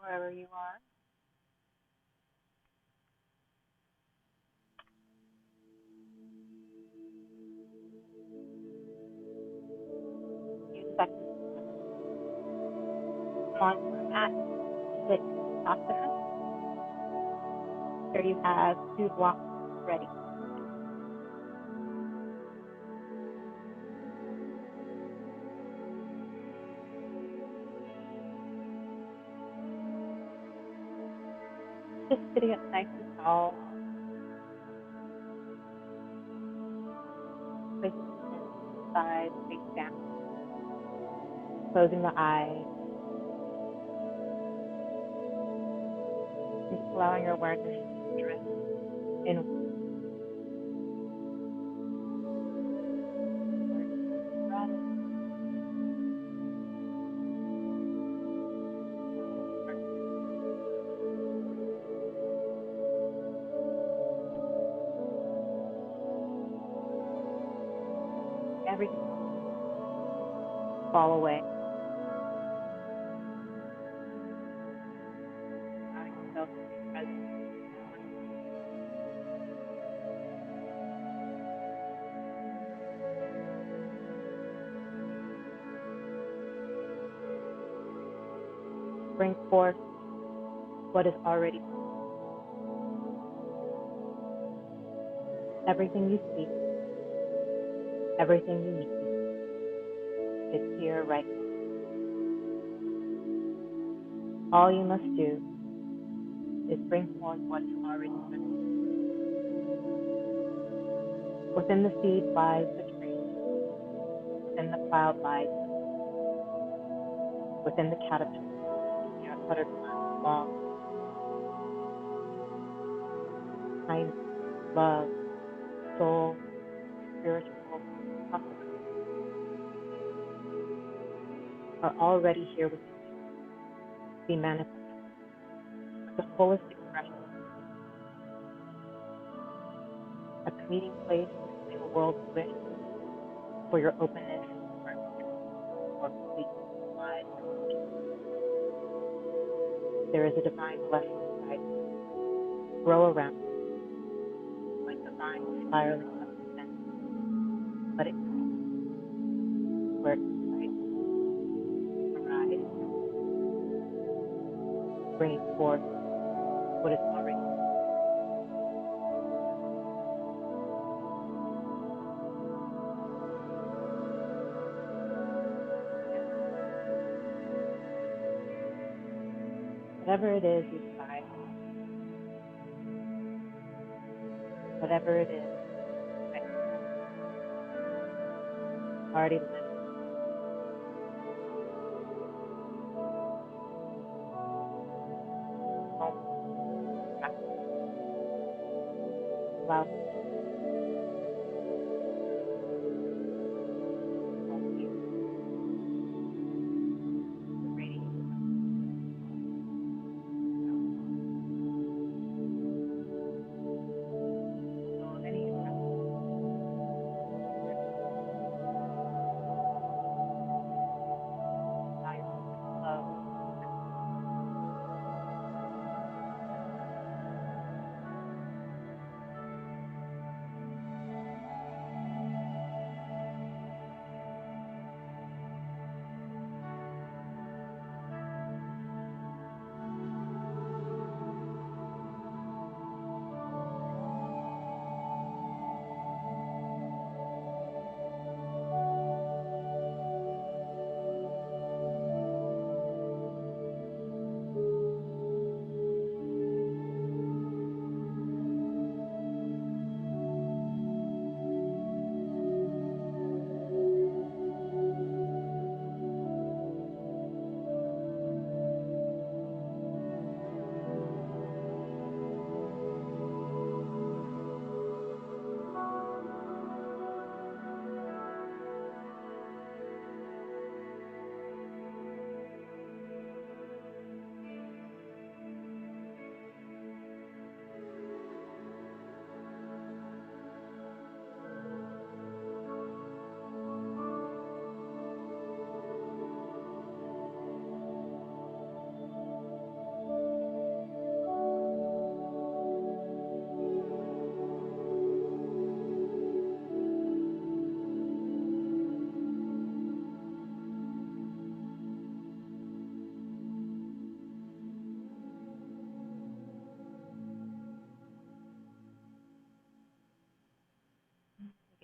wherever you are. Few seconds. Come on to the mat. Sit asana. Here you have 2 blocks ready. Just sitting up nice and tall. Placing your hands to the side, face down. Closing the eyes. Just allowing your awareness to drift inward. Everything fall away. Allowing yourself to be present. Bring forth what is already. Everything you seek, everything you need is here right now. All you must do is bring forth what is already present. Within the seed lies the tree. Within the cloud lies the within the caterpillar, butterfly, long, kindness, love, soul, spiritual possibilities are already here within you. Be manifested with the fullest expression at the meeting place in the world of wish for your openness or complete wide. There is a divine blessing inside you. Grow around you like the vine spiraling up the center. Let it grow where it's right. Arise, bring forth what is already. Whatever it is you desire, whatever it is that you already live. Allow you to radiate any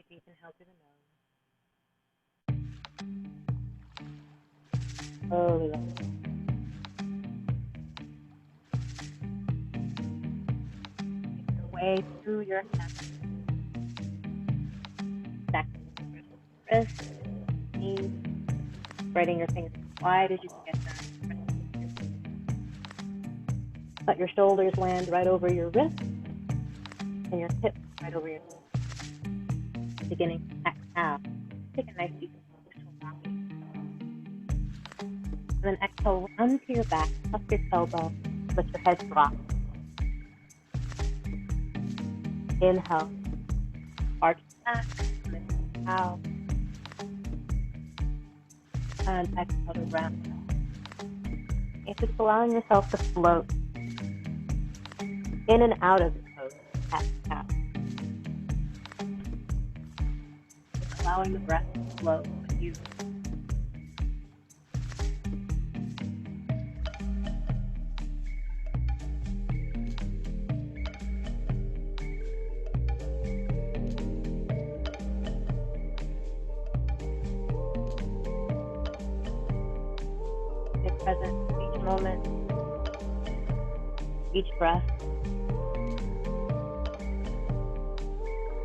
Deep inhale through the nose. Slowly let it go. Make your way through your hands. Back to the wrist, knees, spreading your fingers as wide as you can get them. Let your shoulders land right over your wrists and your hips right over your knees. Beginning to exhale. Take a nice deep inhale. And then exhale, run to your back, tuck your tailbone, let your head drop. Inhale, arch back, and then out. And exhale to round. It's just allowing yourself to float in and out of the pose. Exhale. Just allowing the breath to flow with you. Stay present each moment, each breath.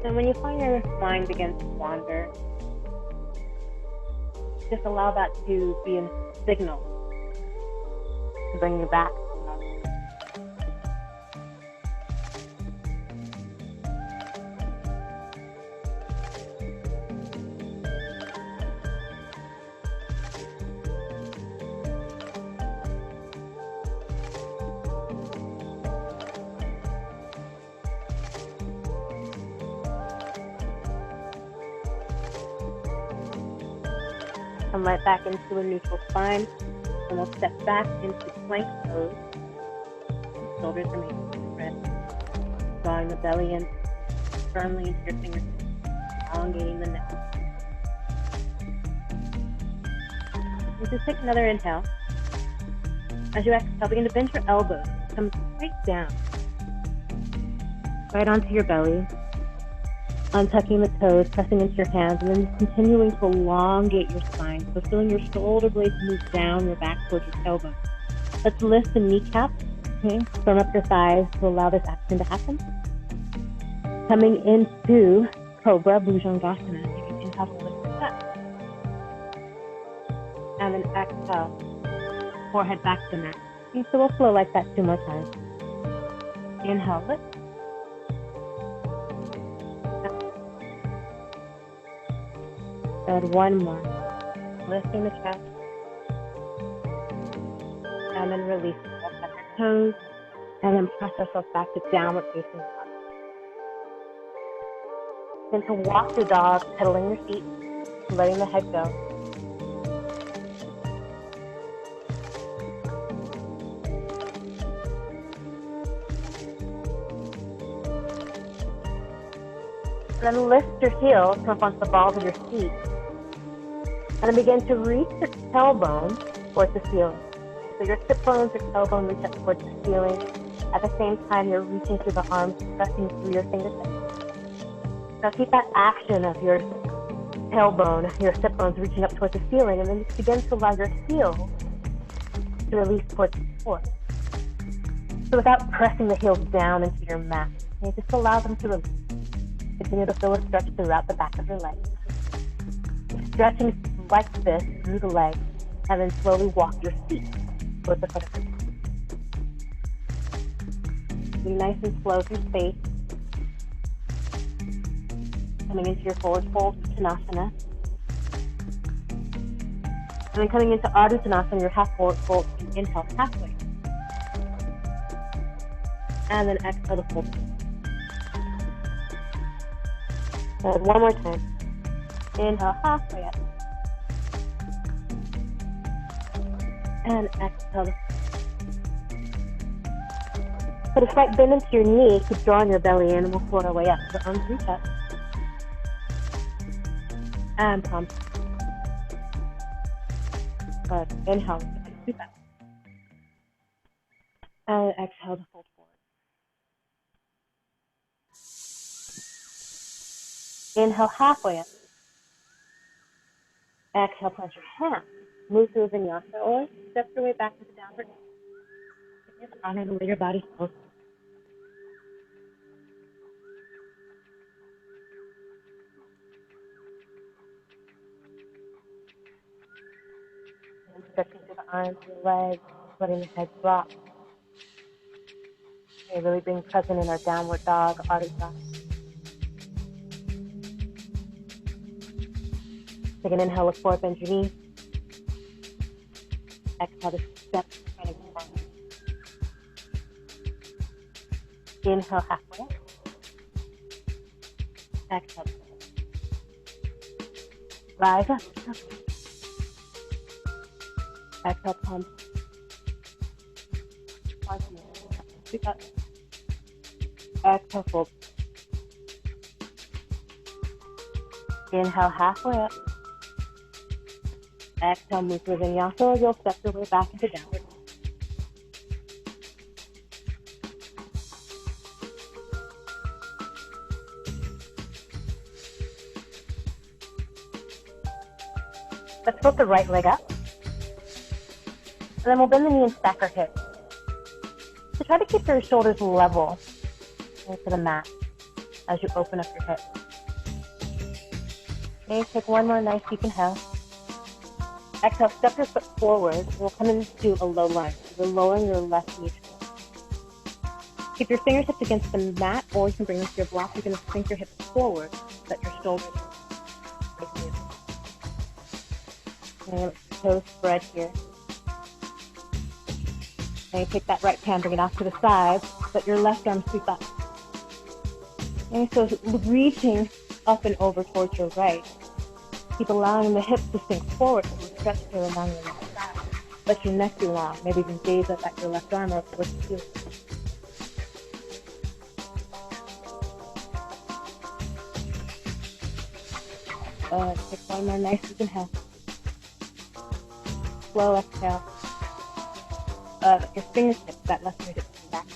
And when you find your mind begins to wander, just allow that to be a signal to bring you back. Come right back into a neutral spine, and we'll step back into plank pose. Shoulders remain to the wrist, drawing the belly in firmly into your fingertips, elongating the neck. And just take another inhale. As you exhale, begin to bend your elbows, come straight down, right onto your belly. Untucking the toes, pressing into your hands, and then continuing to elongate your spine. So feeling your shoulder blades move down your back towards your tailbone. Let's lift the kneecaps. Okay, firm up your thighs to allow this action to happen. Coming into Cobra Bhujangasana. You can inhale to lift your chest. And then exhale, forehead back to the mat. Okay, so we'll flow like that 2 more times. Inhale, lift. And one more. Lifting the chest. And then release. We'll touch our toes. And then press ourselves back to downward facing dog. Then to walk the dog, pedaling your feet, letting the head go. And then lift your heels, come up onto the balls of your feet. And then begin to reach your tailbone towards the ceiling. So your hip bones, your tailbone reach up towards the ceiling. At the same time, you're reaching through the arms, pressing through your fingertips. Now keep that action of your tailbone, your hip bones reaching up towards the ceiling, and then just begin to allow your heels to release towards the floor. So without pressing the heels down into your mat, just allow them to release. Continue to feel a stretch throughout the back of your legs. Stretching like this through the legs, and then slowly walk your feet towards the foot of your mat. Be nice and slow through space. Coming into your forward fold, Uttanasana. And then coming into Ardha Uttanasana, your half forward fold, and inhale halfway. And then exhale to fold. And one more time. Inhale halfway up. And exhale. Put a slight bend into your knee, keep drawing your belly in, and we'll float our way up. The arms reach up. And palms. Good. Inhale, scoop up. And exhale to fold. Inhale halfway up. Exhale, plant your hands. Move through vinyasa or step your way back to the downward. Just honor the way your body feels. And stretching through the arms and legs, letting the head drop. Okay, really being present in our downward dog, Ardha. Take an inhale, look forward, bend your knees. Exhale to step in front of your arms. Inhale halfway up. Exhale. Rise up. Exhale, palms. Speak up. Exhale, fold. Inhale halfway up. Exhale, move through vinyasa, or you'll step your way back into downward. Let's put the right leg up. And then we'll bend the knee and stack our hips. So try to keep your shoulders level into the mat as you open up your hips. Okay, take one more nice deep inhale. Exhale, step your foot forward. We'll come into a low lunge. You're lowering your left knee. Keep your fingertips against the mat, or you can bring them to your block. You're going to sink your hips forward, let your shoulders face you. And toes spread here. And take that right hand, bring it off to the side. Let your left arm sweep up. And so reaching up and over towards your right. Keep allowing the hips to sink forward as you stretch here along your left side. Let your neck be long. Maybe even gaze up at your left arm or towards the ceiling. Take one more nice deep inhale. Slow exhale. Your fingertips, that left fingertip come back.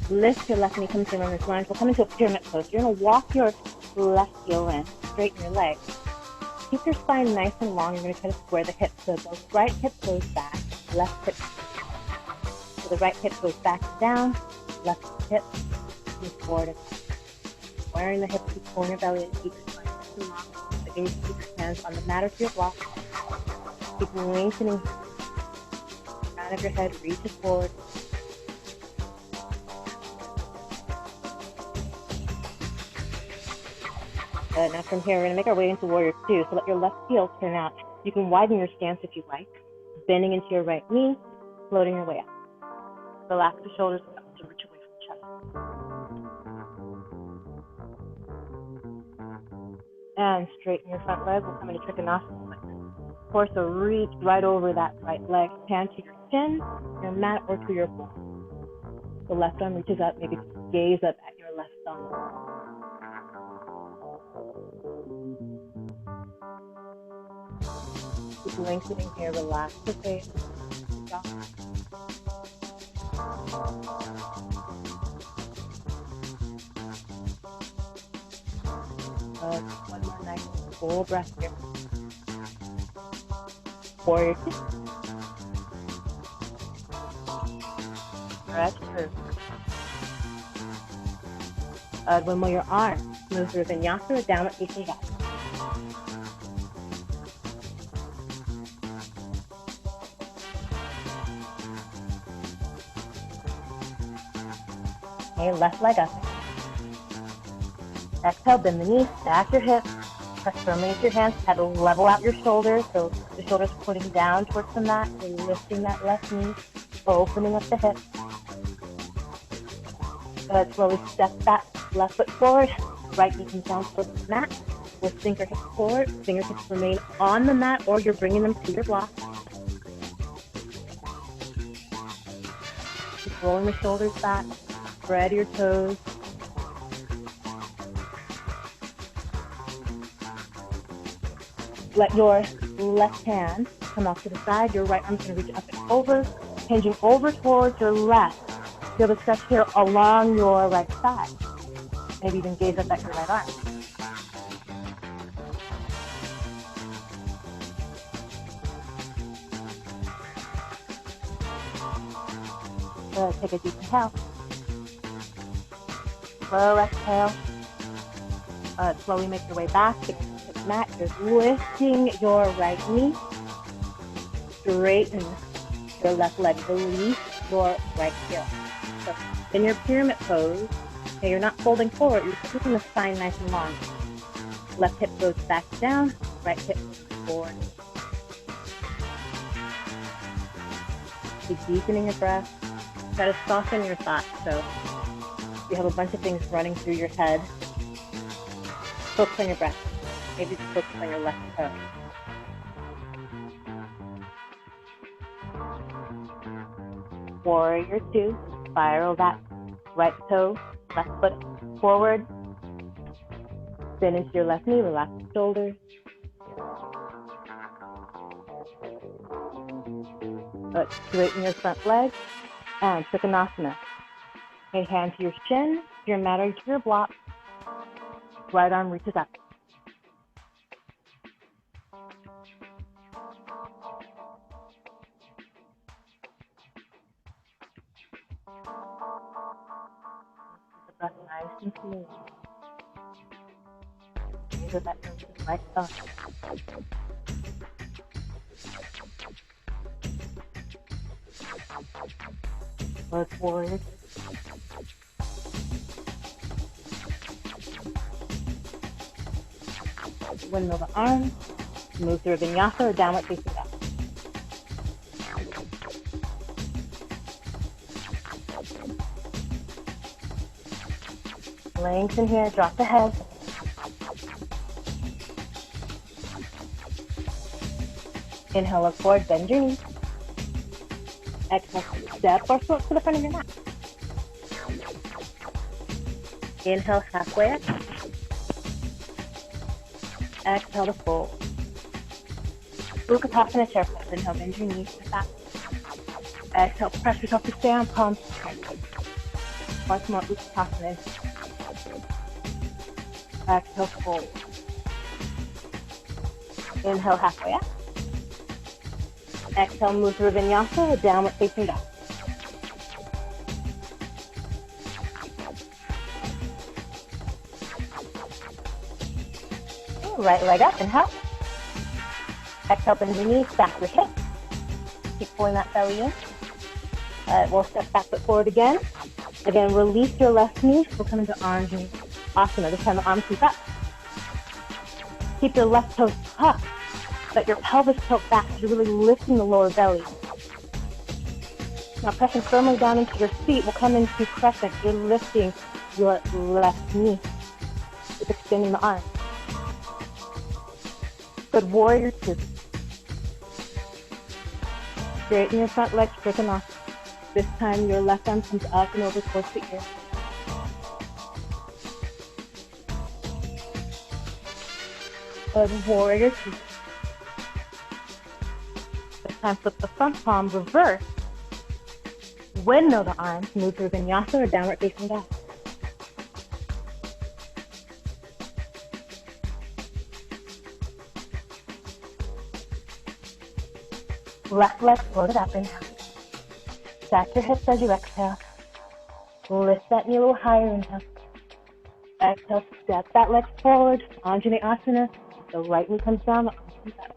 Lift your left knee, come to runner's lunge. We'll come into a pyramid pose. You're going to walk your left heel in, straighten your legs. Keep your spine nice and long. You're going to try to square the hips. So the right hip goes back, left hip. So the right hip goes back and down, left hip moves forward and back. Squaring the hips, keep pulling your belly in, keep your spine nice and long. Again, keep your hands on the mat or to your block. Keep lengthening. Crown of your head reaches forward. Good. Now from here, we're going to make our way into Warrior 2. So let your left heel turn out. You can widen your stance if you like. Bending into your right knee, floating your way up. Relax the shoulders up to reach away from the chest. And straighten your front leg. We'll come into Trikonasana. Let your torso reach right over that right leg. Hand to your chin, your mat, or to your floor. The left arm reaches up. Maybe gaze up at your left thumb. Keep lengthening here. Relax the face. Stop. One more nice full breath here. Warrior 2. Stretch through. Windmill your arms. Move through vinyasa or downward facing dog. Okay, left leg up. Exhale, bend the knees, stack your hips, press firmly into your hands, try to level out your shoulders, so the shoulders are pointing down towards the mat, so you're lifting that left knee, opening up the hips. Good, slowly step that left foot forward, right knee comes down towards the mat. We'll sink our hips forward, fingertips remain on the mat, or you're bringing them to your block. Keep rolling the shoulders back, spread your toes. Let your left hand come off to the side. Your right arm's going to reach up and over, hinging over towards your left. Feel the stretch here along your right side. Maybe even gaze up at your right arm. Take a deep inhale. Slow exhale. Slowly make your way back to the mat. You're lifting your right knee. Straighten your left leg. Release your right heel. So in your pyramid pose, okay, you're not folding forward. You're keeping the spine nice and long. Left hip goes back down. Right hip goes forward. Keep deepening your breath. Try to soften your thoughts. So you have a bunch of things running through your head. Focus on your breath. Maybe just focus on your left toe. Warrior 2. Spiral that right toe, left foot forward. Bend into your left knee. Relax the shoulders. Straighten your front leg. And Trikonasana. Okay, hand to your shin, to your mat or to your block. Right arm reaches up. The breath nice and smooth. Raise that right thumb. Look forward. Windmill the arms. Move through a vinyasa or downward facing dog. Lengthen here. Drop the head. Inhale, look forward. Bend your knees. Exhale, step or float to the front of your mat. Inhale, halfway up. Exhale to fold. Utkatasana chair pose. Inhale, bend your knees to back. Exhale, press yourself to stay on palms. Once more, Utkatasana. Exhale, fold. Inhale, halfway up. Exhale, move through vinyasa, downward facing dog. Right leg up, inhale. Exhale, bend your knees, back your hips. Keep pulling that belly in. We'll step back foot forward again. Again, release your left knee. We'll come into Anjali Asana. This time the arms sweep up. Keep your left toes tucked. Let your pelvis tilt back so you're really lifting the lower belly. Now pressing firmly down into your feet, we'll come into crescent. You're lifting your left knee. Just extending the arm. Good, warrior 2. Straighten your front leg, Trikonasana. This time your left arm comes up and over towards the ear. Good, warrior 2. This time flip the front palm, reverse. Windmill the arms, move through vinyasa or downward facing dog. Left leg floated up, inhale. Stack your hips as you exhale. Lift that knee a little higher, inhale. Exhale, step that leg forward, Anjali Asana. The right knee comes down, the arm comes up.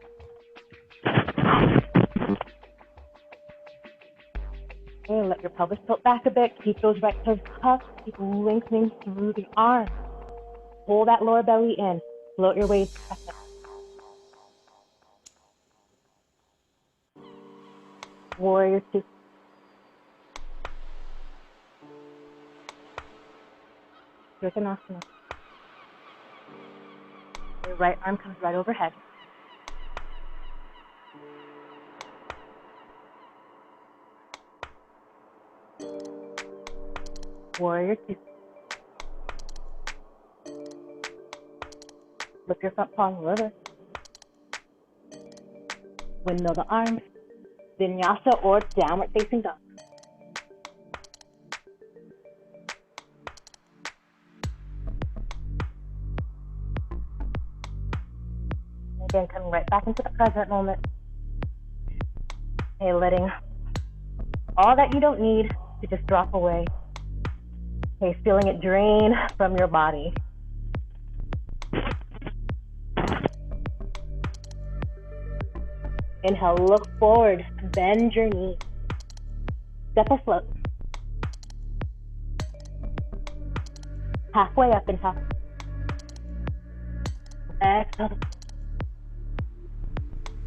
Okay, let your pelvis tilt back a bit. Keep those right toes tucked. Keep lengthening through the arms. Pull that lower belly in. Float your waist. Warrior 2. Trikonasana. Your right arm comes right overhead. Warrior 2. Lift your front palm, reverse. Windmill the arms. Vinyasa or downward facing dog. Again, coming right back into the present moment. Okay, letting all that you don't need to just drop away. Okay, feeling it drain from your body. Inhale, look forward, bend your knees. Step afloat. Halfway up, inhale. Exhale.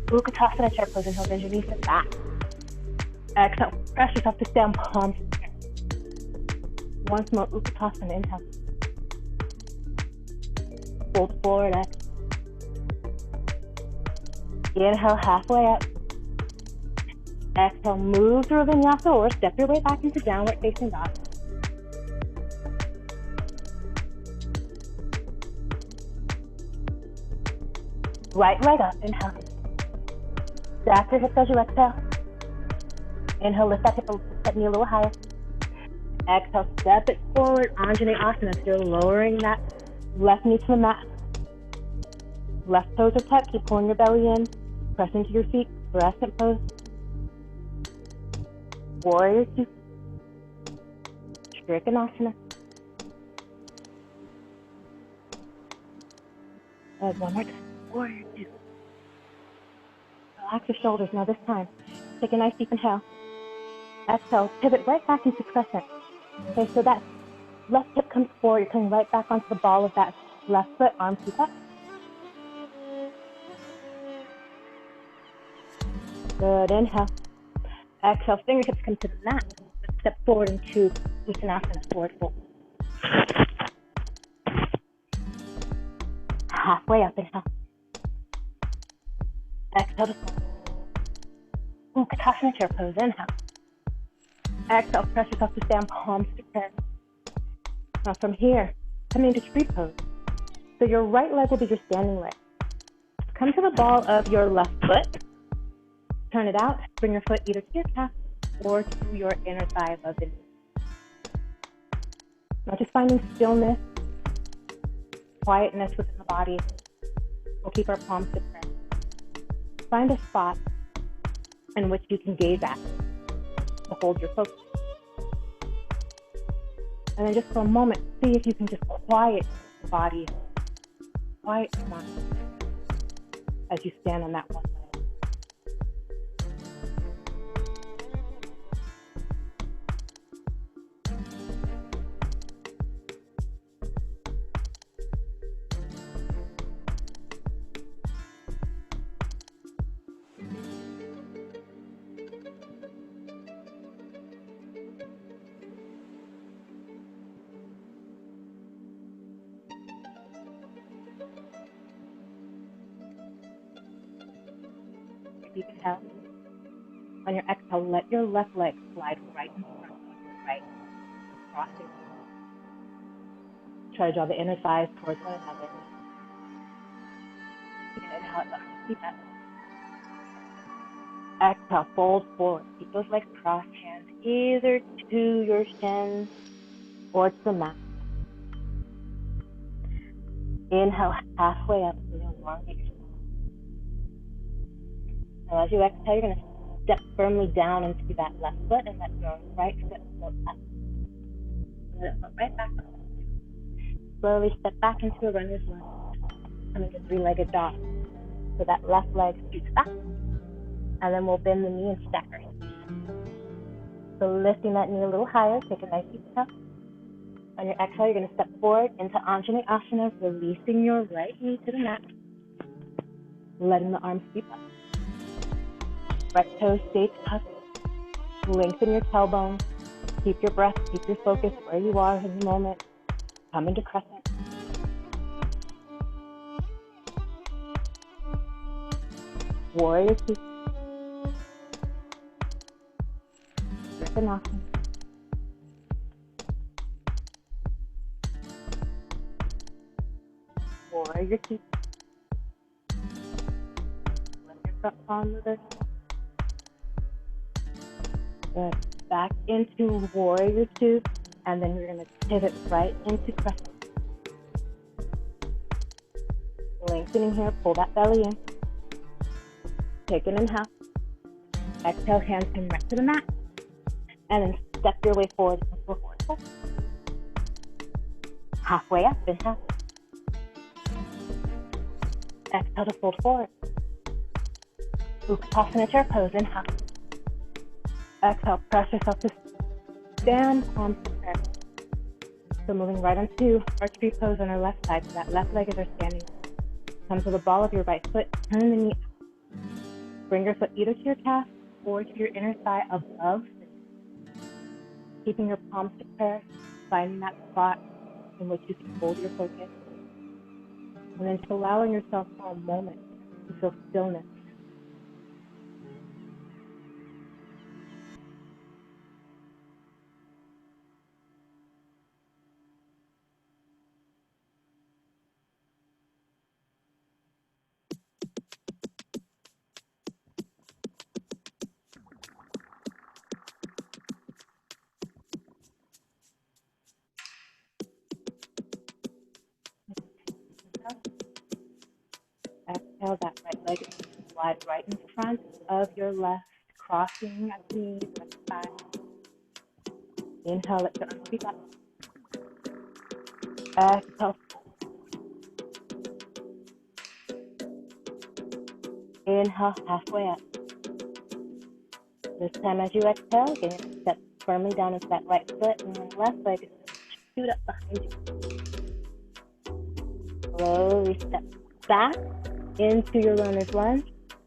Utkatasana chair pose. Inhale, bend your knees to the back. Exhale, press yourself to stand, palms. Once more, Utkatasana, inhale. Fold forward, exhale. Inhale, halfway up. Exhale, move through a vinyasa or step your way back into downward facing dog. Right leg up, inhale. Stack your hips as you exhale. Inhale, lift that knee a little higher. Exhale, step it forward, Anjaneyasana. Still lowering that left knee to the mat. Left toes are tucked, keep pulling your belly in. Press into your feet, crescent pose. Warrior two. Trikonasana. One more time. Warrior two. Relax your shoulders. Now this time, take a nice deep inhale. Exhale, pivot right back into crescent. Okay, so that left hip comes forward. You're coming right back onto the ball of that left foot, arms keep up. Good, inhale. Exhale, fingertips come to the mat. Step forward into Uttanasana, forward fold. Halfway up, inhale. Exhale to fold. Utkatasana chair pose, inhale. Exhale, press yourself to stand, palms to prayer. Now from here, coming into tree pose. So your right leg will be your standing leg. Come to the ball of your left foot. Turn it out, bring your foot either to your calf or to your inner thigh above the knee. Now just finding stillness, quietness within the body. We'll keep our palms to prayer. Find a spot in which you can gaze at to hold your focus. And then just for a moment, see if you can just quiet the body, quiet the mind as you stand on that one leg. Deep inhale. On your exhale, let your left leg slide right in front of your right, crossing. Try to draw the inner thighs towards one another. Inhale, keep that. Exhale, fold forward. Keep those legs crossed, hands either to your shins or to the mat. Inhale, halfway up, elongate. Now as you exhale, you're going to step firmly down into that left foot and let your right foot float up. Let it float right back up. Slowly step back into a runner's lunge. Come into three-legged dog. So that left leg scoots back. And then we'll bend the knee and stack our hips. So lifting that knee a little higher, take a nice deep inhale. On your exhale, you're going to step forward into Anjaneyasana, releasing your right knee to the mat. Letting the arms sweep up. Right toes stay tucked. Lengthen your tailbone. Keep your breath, keep your focus where you are in the moment. Come into crescent. Warrior two. Trikonasana. Warrior two. Lift your front palm to the good. Back into warrior two, and then we're going to pivot right into crescent. Lengthening here, pull that belly in. Take an inhale. Exhale, hands come right to the mat. And then step your way forward into a forward fold. Halfway up, inhale. Exhale to fold forward. Uttanasana chair pose, inhale. Exhale, press yourself to stand, palms to prayer. So moving right onto our tree pose on our left side, so that left leg is our standing. Come to the ball of your right foot, turn the knee. Bring your foot either to your calf or to your inner thigh above. Keeping your palms to prayer, finding that spot in which you can hold your focus. And then just allowing yourself for a moment to feel stillness. Exhale, that right leg is slide right in front of your left, crossing at the knees, left thigh. Inhale, let your arms sweep up. Exhale. Inhale, halfway up. This time as you exhale, again, step firmly down into that right foot, and your left leg is shoot up behind you. Slowly step back into your runner's lunge.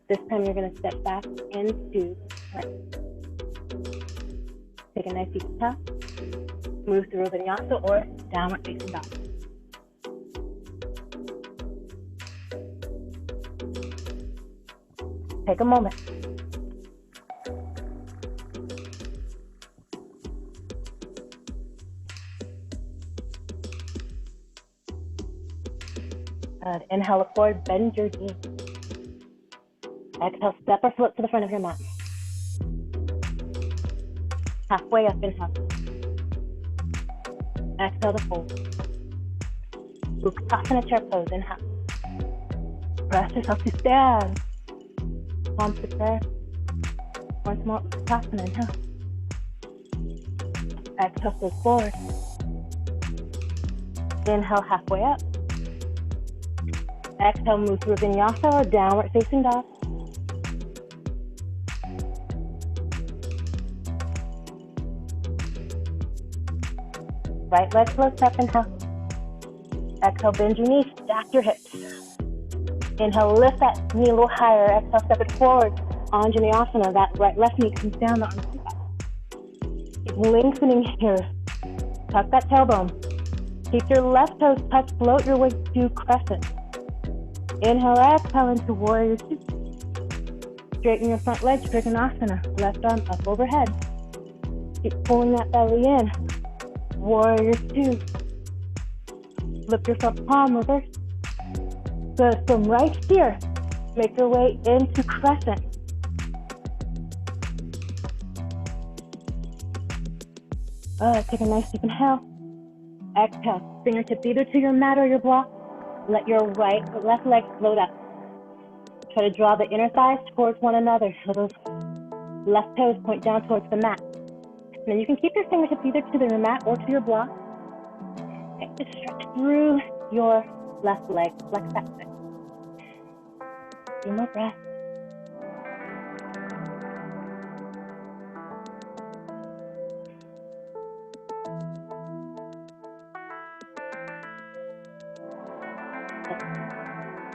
This time you're going to step back into plank. Take a nice deep breath. Move through vinyasa or downward facing dog. Take a moment. Good. Inhale, look forward, bend your knees. Exhale, step or flip to the front of your mat. Halfway up, inhale. Exhale to fold. Uttanasana chair pose, inhale. Press yourself to stand. Palms to prayer. Once more, Uttanasana, inhale. Exhale, fold forward. Inhale, halfway up. Exhale, move through vinyasa or downward facing dog. Right leg floats up, inhale. Exhale, bend your knees, stack your hips. Inhale, lift that knee a little higher. Exhale, step it forward. Anjaneyasana, that left knee comes down, the arms up. Keep lengthening here. Tuck that tailbone. Keep your left toes touched, float your way to crescent. Inhale, exhale into warrior two. Straighten your front leg, Trikonasana. Left arm up overhead. Keep pulling that belly in. Warrior two. Lift your front palm, reverse. Good, from right here, make your way into crescent. Take a nice deep inhale. Exhale, fingertips either to your mat or your block. Let your left leg float up. Try to draw the inner thighs towards one another so those left toes point down towards the mat. And then you can keep your fingertips either to your mat or to your block. And just stretch through your left leg, flex that foot. Few more breaths.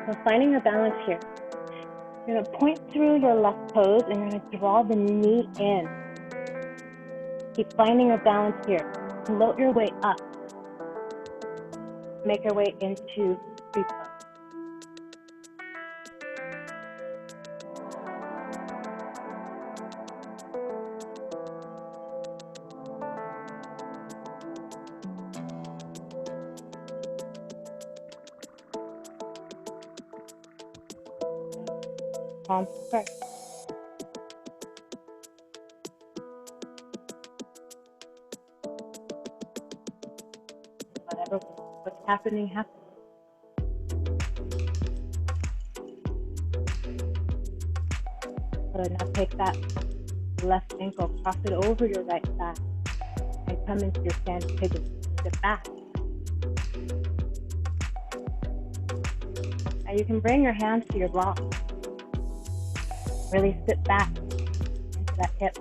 So finding your balance here. You're going to point through your left toes and you're going to draw the knee in. Keep finding your balance here. Float your way up. Make your way into tree pose. Palms first. What's happening. Good. Now take that left ankle, cross it over your right thigh, and come into your standing pigeon. Sit back. Now you can bring your hands to your block. Really sit back into that hip.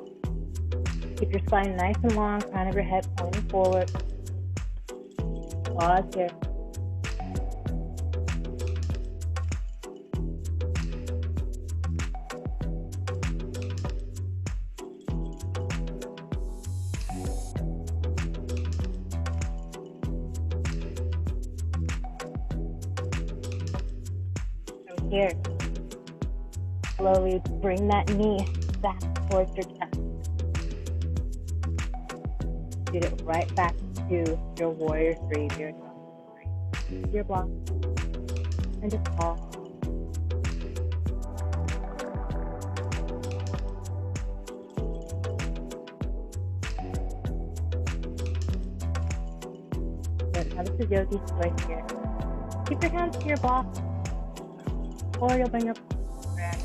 Keep your spine nice and long, crown of your head pointing forward. Pause here. From here, slowly bring that knee back towards your chest. Get it right back to your warrior three, your block, and just pause. Good. Now this is yogi right here. Keep your hands to your block, or you'll bring your breath.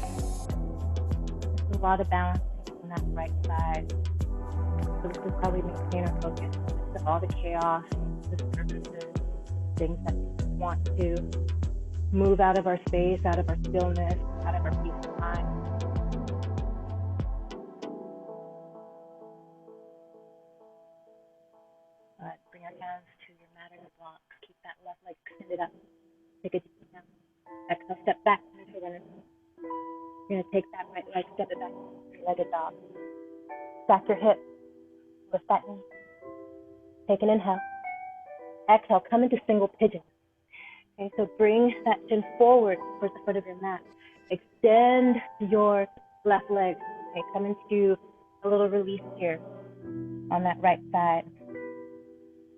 There's a lot of balance on that right side. So this is how we maintain our focus. This is all the chaos, disturbances, things that we want to move out of our space, out of our stillness, out of our peace of mind. Bring your hands to your mat or your block. Keep that left leg extended up. Take a deep breath. Exhale, step back. You're going to take that right leg, step it back, three-legged dog. Stack your hips. Lift that knee. Take an inhale. Exhale, come into single pigeon. Okay, so bring that chin forward towards the foot of your mat. Extend your left leg. Okay, come into a little release here on that right side.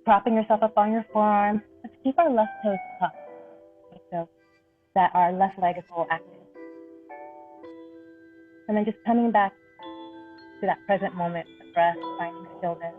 Propping yourself up on your forearm. Let's keep our left toes tucked. Okay, so that our left leg is a little active. And then just coming back to that present moment, the breath, finding stillness.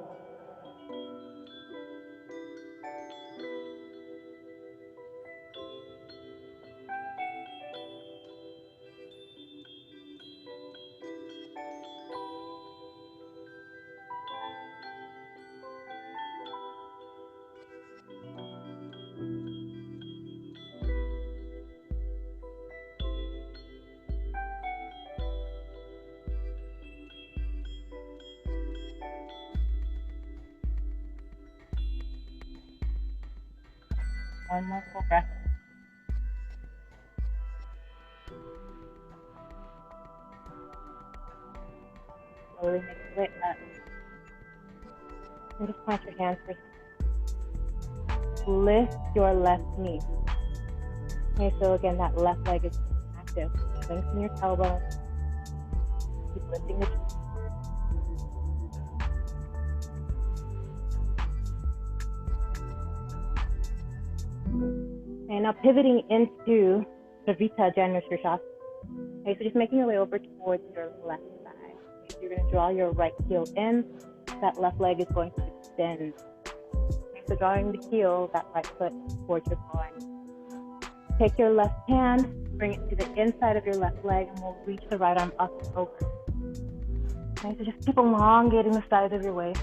One more full breath. Slowly make your way up. And just plant your hands first. Lift your left knee. Okay, so again, that left leg is active. Lengthen your tailbone. Keep lifting the chin. Okay, now pivoting into Savita Janu Shirshasana. Okay, so just making your way over towards your left side. Okay, so you're going to draw your right heel in. That left leg is going to extend. Okay, so drawing the heel, that right foot towards your groin. Take your left hand, bring it to the inside of your left leg, and we'll reach the right arm up and over. Okay, so just keep elongating the sides of your waist.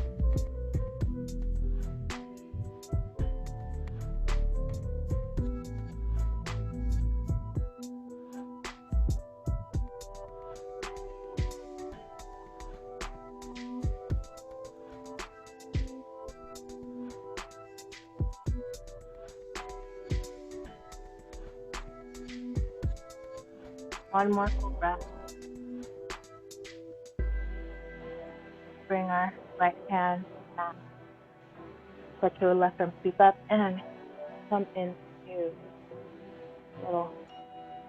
One more full breath. Bring our right hand back. Let your left arm sweep up and come into a little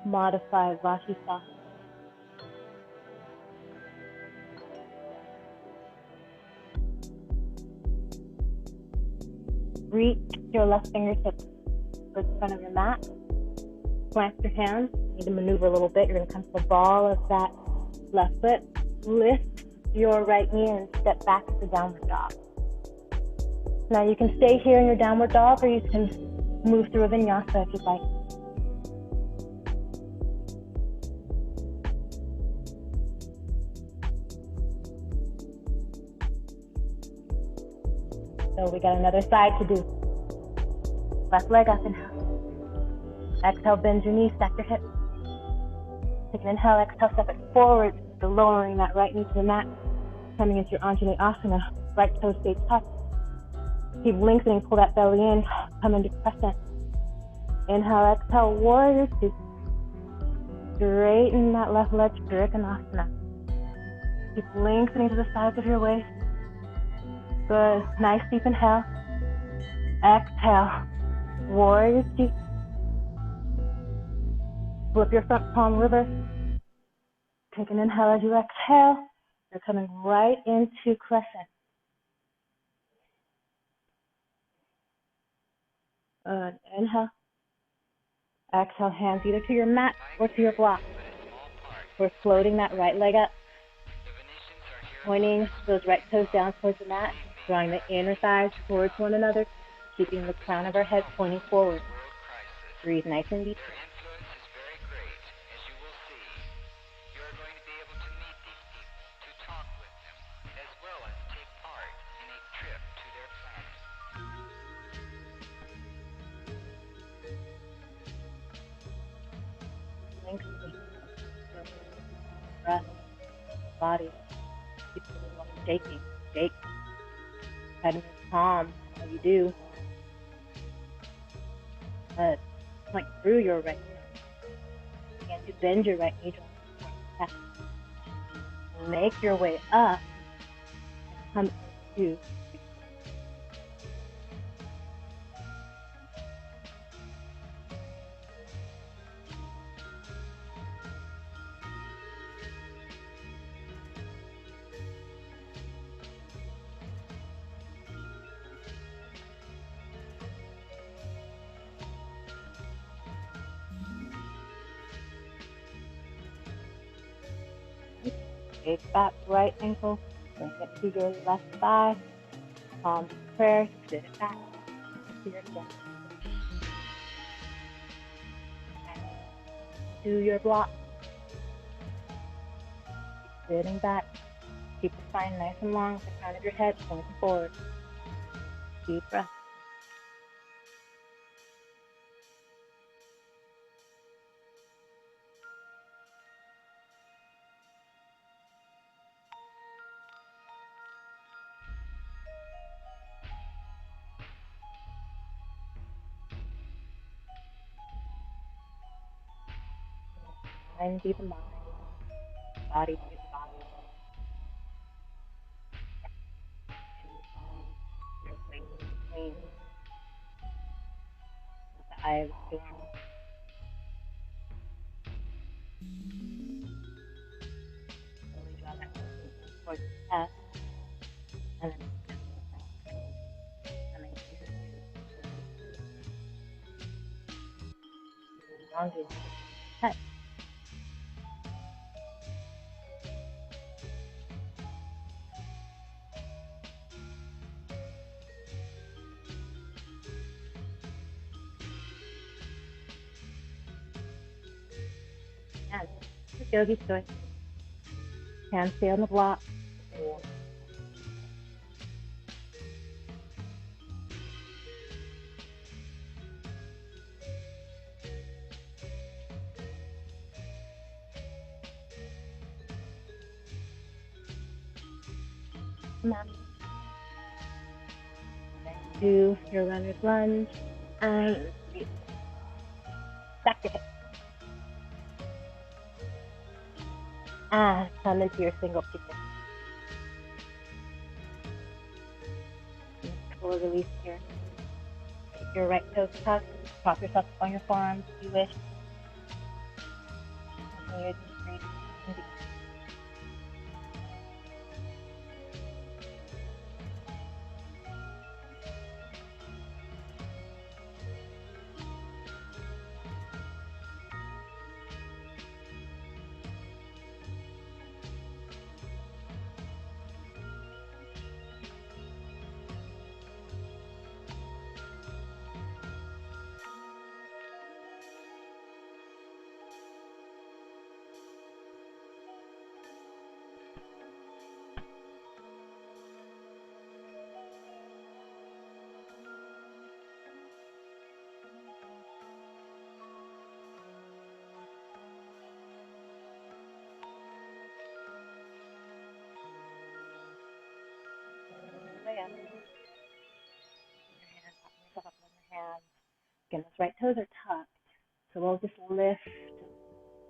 modified Vashisthana. Reach your left fingertips towards the front of your mat. Clasp your hands. You need to maneuver a little bit. You're going to come to the ball of that left foot. Lift your right knee and step back to downward dog. Now you can stay here in your downward dog, or you can move through a vinyasa if you'd like. So we got another side to do. Left leg up, inhale. Exhale, bend your knees, stack your hips. Take an inhale, exhale, step it forward. So lowering that right knee to the mat. Coming into your Anjali Asana. Right toe stays touch. Keep lengthening, pull that belly in. Come into crescent. Inhale, exhale, warrior two. Straighten that left leg, Trikonasana. Keep lengthening to the sides of your waist. Good. Nice deep inhale. Exhale. Warrior two. Flip your front palm reverse. Take an inhale as you exhale. You're coming right into crescent. Good. Inhale. Exhale, hands either to your mat or to your block. We're floating that right leg up. Pointing those right toes down towards the mat. Drawing the inner thighs towards one another. Keeping the crown of our head pointing forward. Breathe nice and deep. Breath, body, keep shaking, shake, head and palm, how you do. Point through your right knee. Begin to bend your right knee joint. Make your way up and come to take that right ankle, bring it to your left thigh, palm to prayer, sit it back to your chest. And to your block. Sitting back, keep the spine nice and long, the crown of your head pointing forward. Deep breath. Mind be the mind, body be the body. Your place between the eye of the storm. Slowly draw that towards the chest, and then coming to the elongate the head. And yogi stoy. Hands stay on the block. Come on. Do your runner's lunge and stack your hips. And come into your single pigeon. Full release here. Keep your right toes tucked. Prop yourself up on your forearms if you wish. Continue to breathe and deep. again. Put your hands up, yourself up on the hands. Again, those right toes are tucked, so we'll just lift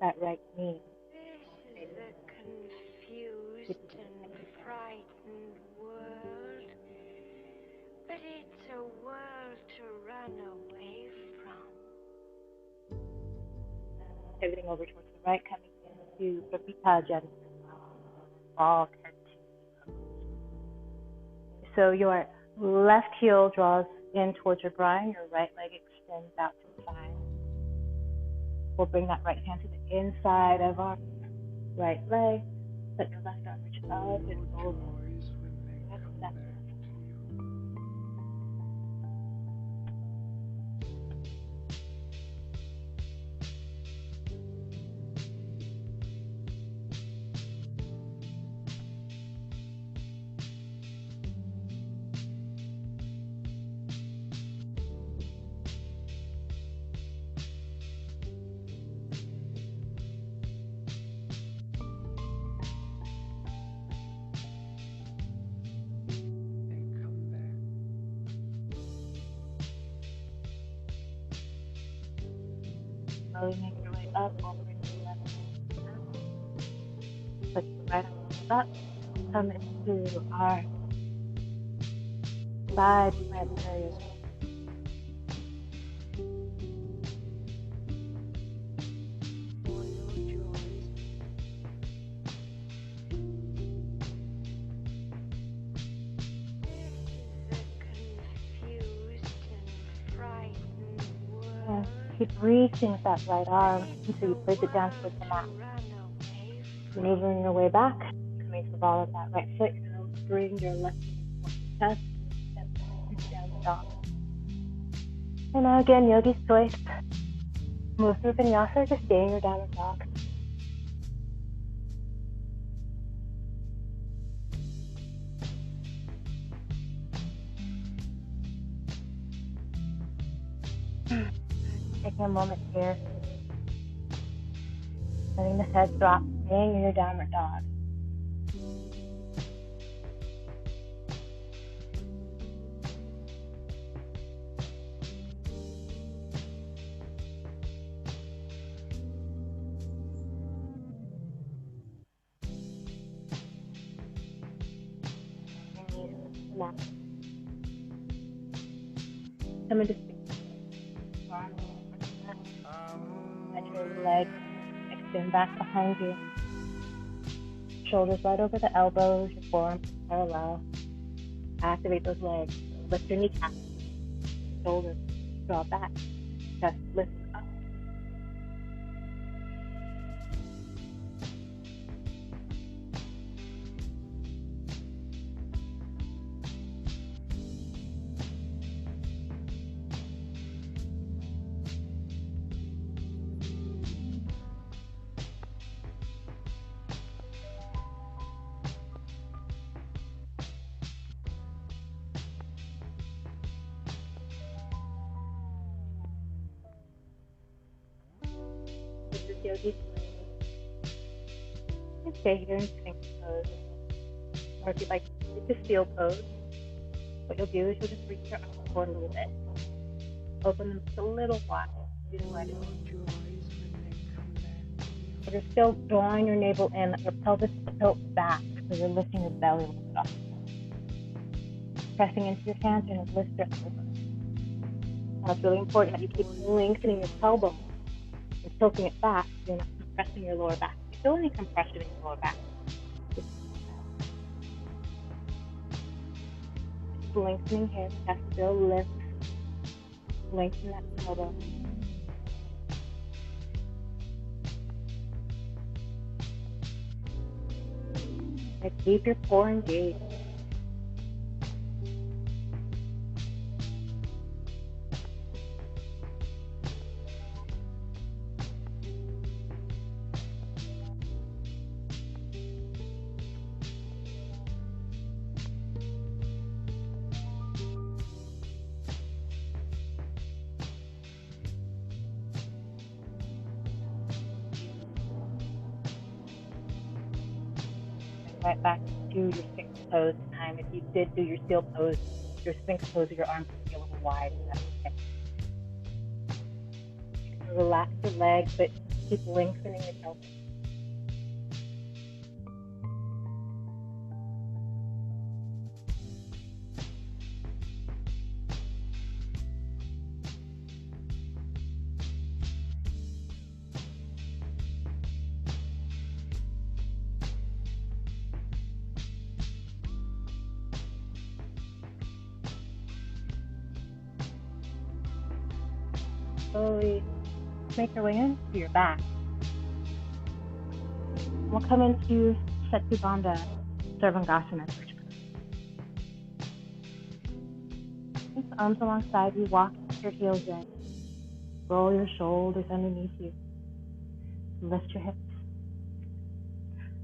that right knee. This is a confused and frightened world, but it's a world to run away from. Pivoting over towards the right, coming into Prema gently. Ball head to knee. So your left heel draws in towards your groin, your right leg extends out to the side. We'll bring that right hand to the inside of our right leg. Let your left arm reach up and over. Slowly make your way up, all the way to the left hand. Put the right arm up. Come into our side plant areas. Keep reaching with that right arm until you place it down towards the mat. Maneuvering your way back, coming to the ball of that right foot. Now bring your left knee towards the chest and step down the dog. And now again, yogi's choice. Move through vinyasa or just stay in your downward dog. Taking a moment here, letting the head drop, staying in your downward dog. Come into space. Let your legs extend back behind you. Shoulders right over the elbows, your forearms parallel. Activate those legs. Lift your kneecaps. Shoulders draw back. Chest lift up. Yogi. You stay here in Sphinx pose. Or if you'd like to seal pose, what you'll do is you'll just reach your arms forward a little bit. Open them just a little wide. So you're still drawing your navel in, your pelvis tilts back, so you're lifting your belly a little bit up. Pressing into your hands and lift your elbows. Now it's really important that you keep lengthening your tailbone and tilting it back, so you're not compressing your lower back. If you feel any compression in your lower back, just lengthening here, chest still lift, lengthen that tailbone. And keep your core engaged. Right back to do your Sphinx pose this time. If you did do your seal pose, your Sphinx pose, your arms would be a little wide. So that's okay. Relax your legs, but keep lengthening the pelvis. Slowly make your way into your back. We'll come into Shatubandha Sarvangasana. Place the arms alongside you, walk your heels in. Roll your shoulders underneath you. Lift your hips.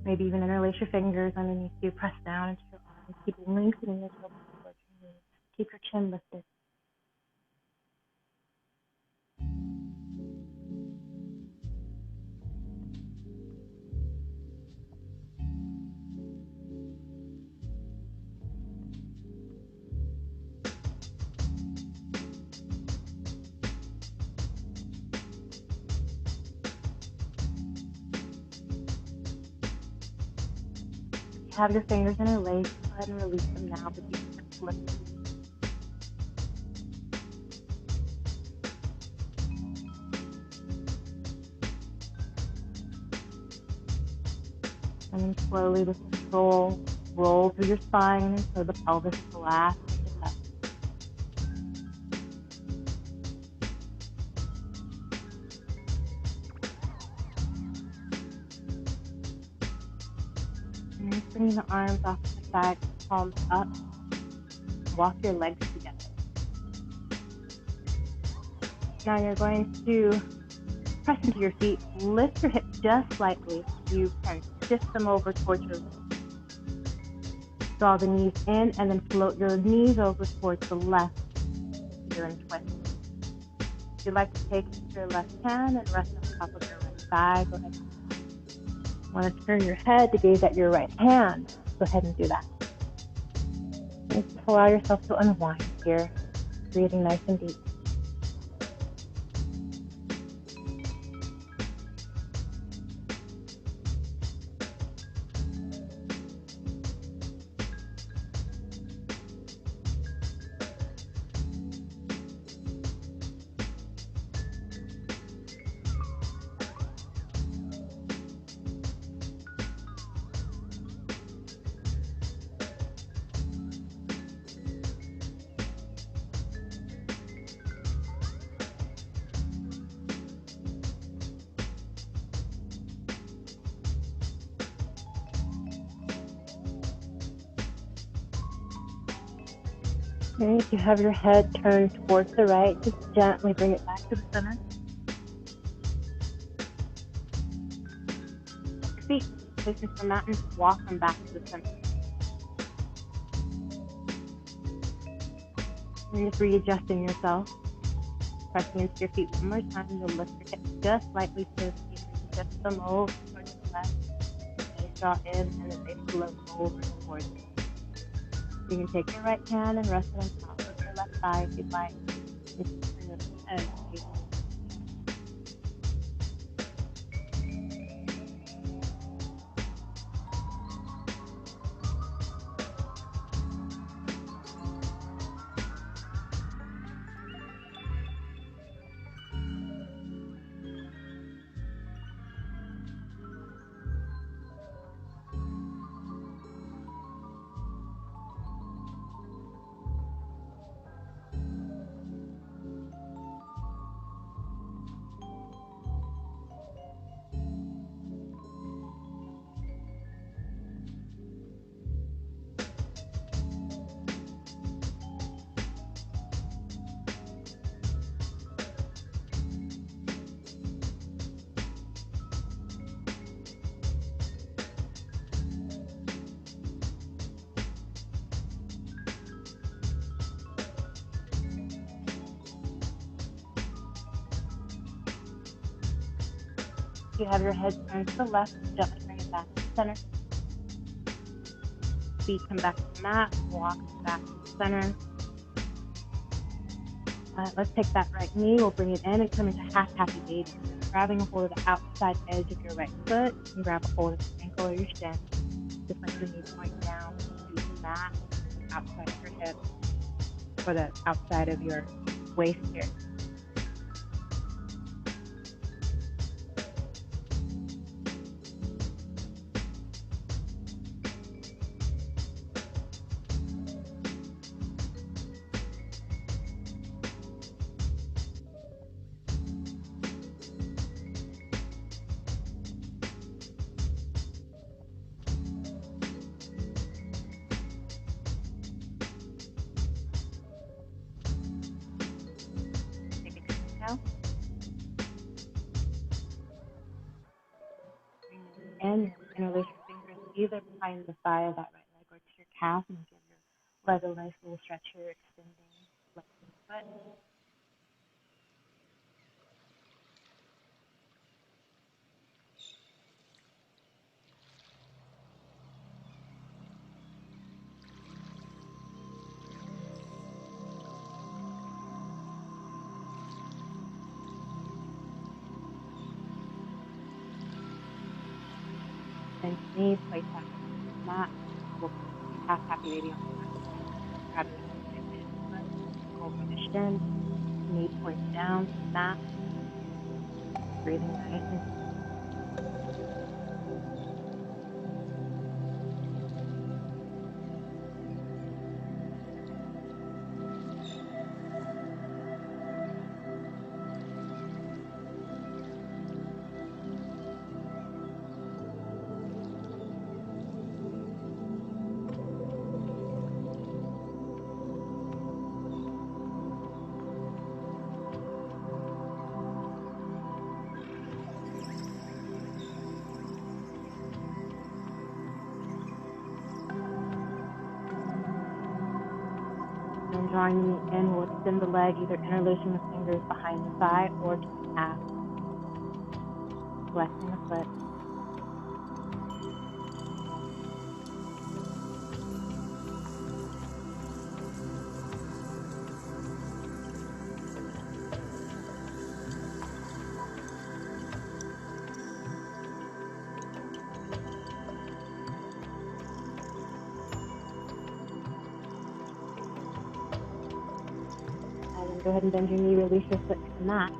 Maybe even interlace your fingers underneath you. Press down into your arms. Keep lengthening your toes towards your knees. Keep your chin lifted. Have your fingers interlaced. Go ahead and release them now, but you can flip them. And then slowly, with control, roll through your spine until the pelvis is the last thing to touch. And then bring the arms off to the side, palms up. Walk your legs together. Now you're going to press into your feet. Lift your hips just slightly. You can shift them over towards your left. Draw the knees in and then float your knees over towards the left. You're in twist. If you'd like to take your left hand and rest on top of your right thigh, go ahead. Want to turn your head to gaze at your right hand, go ahead and do that. And just allow yourself to unwind here, breathing nice and deep. Okay, if you have your head turned towards the right, just gently bring it back to the center. Your feet facing the mountains, walk them back to the center. And just readjusting yourself. Pressing into your feet one more time. You'll lift your hips just slightly to the feet. Shift them over towards the left. They draw in and then they float over towards you. You can take your right hand and rest it on top of your left thigh if you'd like. You have your head turned to the left, gently bring it back to the center. feet come back to the mat, walk back to the center. Let's take that right knee, we'll bring it in and come into half happy baby. Grabbing a hold of the outside edge of your right foot, you can grab a hold of the ankle or your shin. Just let your knee point down to the mat, outside of your hip, or the outside of your waist here. And interlace your fingers either behind the thigh of that right leg or to your calf and give your leg a nice little stretch here, extending, flexing the foot. Then knee, place that on the mat. We'll half happy baby on the mat. Grab your foot, over the shin, knee points down to the mat. Breathing nice and deep. And drawing the knee in, we'll extend the leg, either interlacing the fingers behind the thigh or to the calf. Flexing the foot. And go ahead and bend your knee, release your foot to the mat.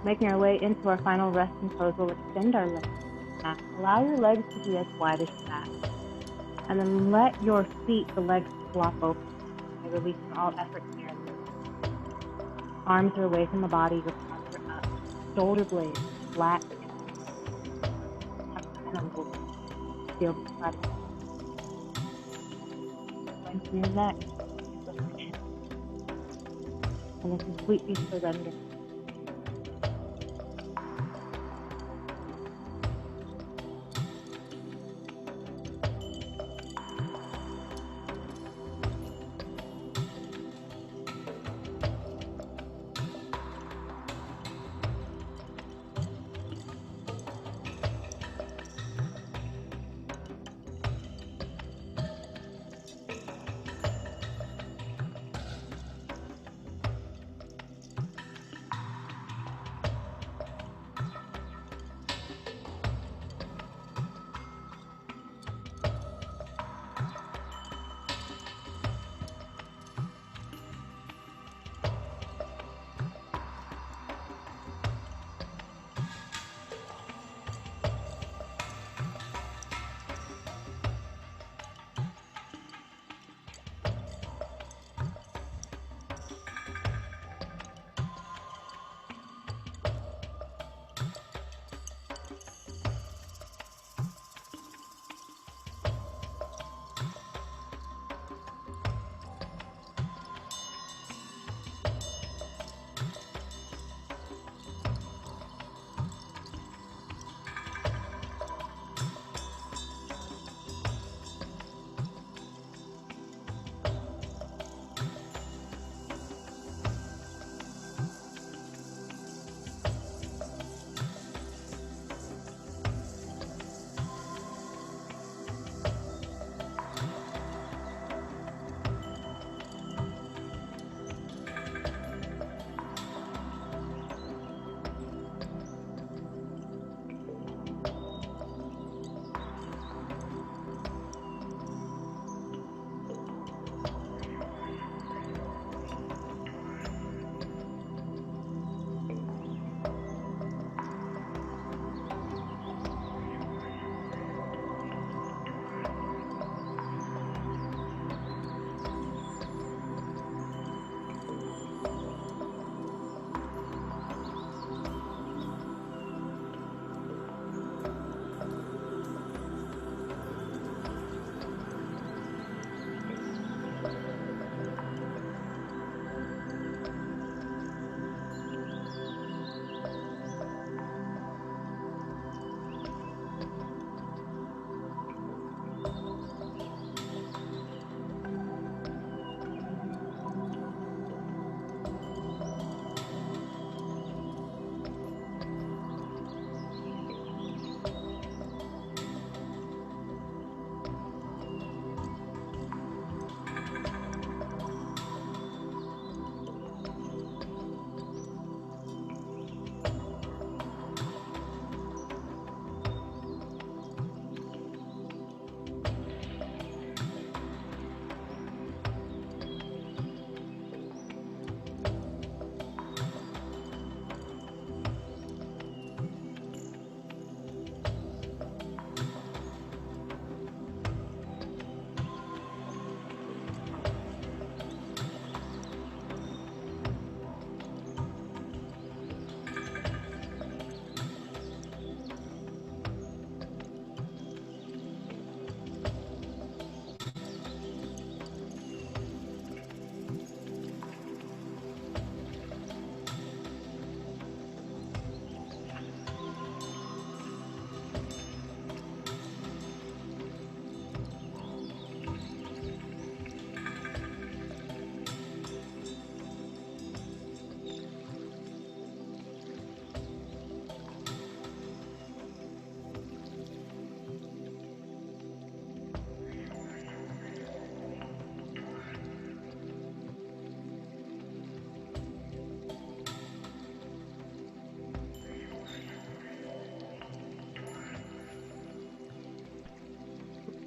Making our way into our final resting pose, we'll extend our legs. Allow your legs to be as wide as your back. And then let your feet, the legs, flop open. And releasing all effort here. Arms are away from the body, your palms are up. Shoulder blades flat. Feel the flat. Lengthen your neck. And then completely surrender.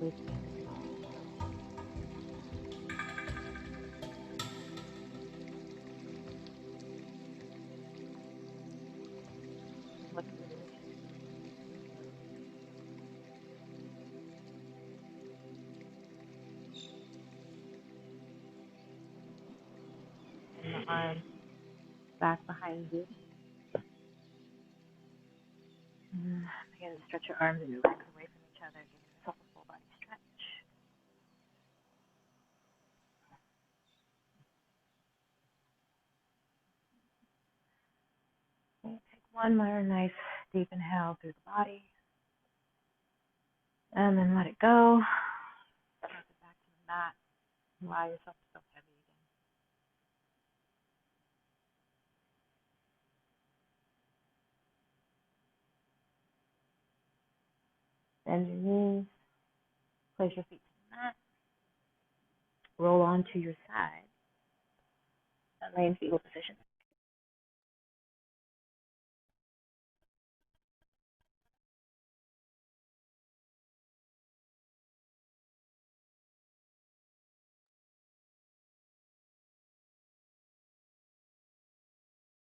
sleeping. What's within you? And the arms back behind you. Again, stretch your arms and your legs away from each other, giving yourself a full body stretch. Okay, take one more nice deep inhale through the body, and then let it go. Drop it back to the mat. Allow yourself to feel heavy again. Bend your knees. Place your feet to the mat. Roll onto your side and lay in fetal position.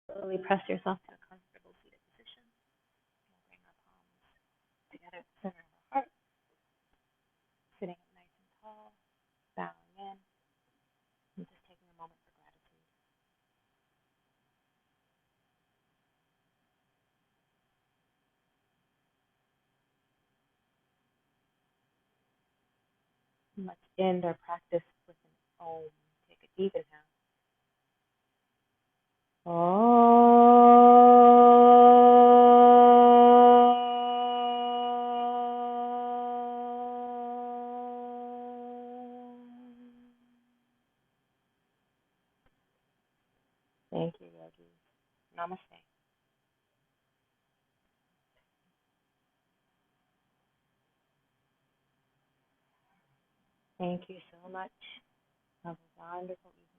Slowly press yourself to a comfortable seated position. We'll bring our palms together at the center of our heart, sitting up nice and tall, bowing in, and just taking a moment for gratitude. Let's end our practice with an Om. Take a deep inhale. Thank you, Yogi. Namaste. Thank you so much. Have a wonderful evening.